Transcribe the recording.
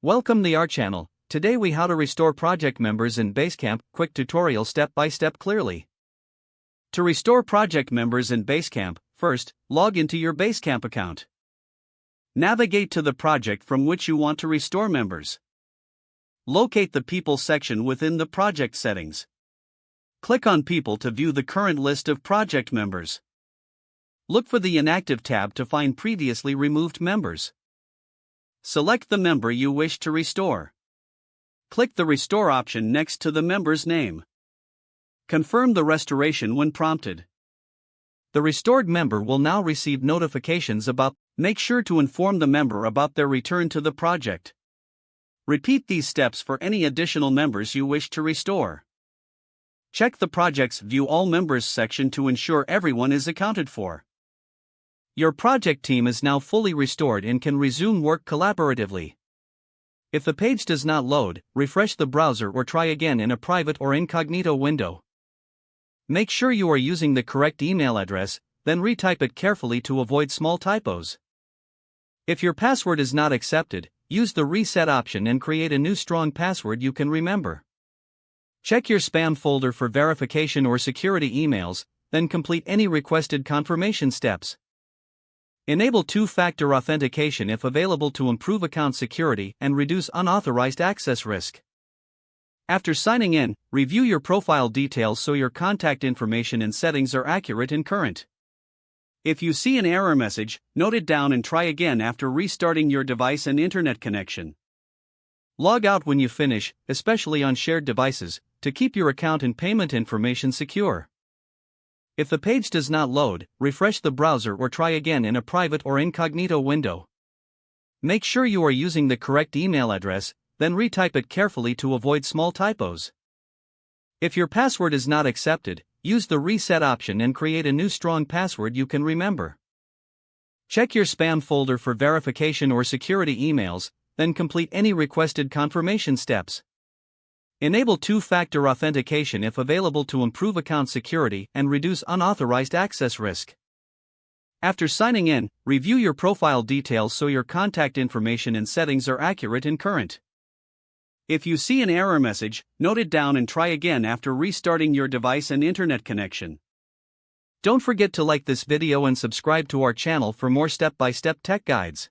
Welcome to our channel. Today we how to restore project members in Basecamp, quick tutorial step by step clearly. To restore project members in Basecamp, first, log into your Basecamp account. Navigate to the project from which you want to restore members. Locate the People section within the project settings. Click on People to view the current list of project members. Look for the Inactive tab to find previously removed members. Select the member you wish to restore. Click the Restore option next to the member's name. Confirm the restoration when prompted. The restored member will now receive notifications about. Make sure to inform the member about their return to the project. Repeat these steps for any additional members you wish to restore. Check the project's View All Members section to ensure everyone is accounted for. Your project team is now fully restored and can resume work collaboratively. If the page does not load, refresh the browser or try again in a private or incognito window. Make sure you are using the correct email address, then retype it carefully to avoid small typos. If your password is not accepted, use the Reset option and create a new strong password you can remember. Check your spam folder for verification or security emails, then complete any requested confirmation steps. Enable two-factor authentication if available to improve account security and reduce unauthorized access risk. After signing in, review your profile details so your contact information and settings are accurate and current. If you see an error message, note it down and try again after restarting your device and internet connection. Log out when you finish, especially on shared devices, to keep your account and payment information secure. If the page does not load, refresh the browser or try again in a private or incognito window. Make sure you are using the correct email address, then retype it carefully to avoid small typos. If your password is not accepted, use the Reset option and create a new strong password you can remember. Check your spam folder for verification or security emails, then complete any requested confirmation steps. Enable two-factor authentication if available to improve account security and reduce unauthorized access risk. After signing in, review your profile details so your contact information and settings are accurate and current. If you see an error message, note it down and try again after restarting your device and internet connection. Don't forget to like this video and subscribe to our channel for more step-by-step tech guides.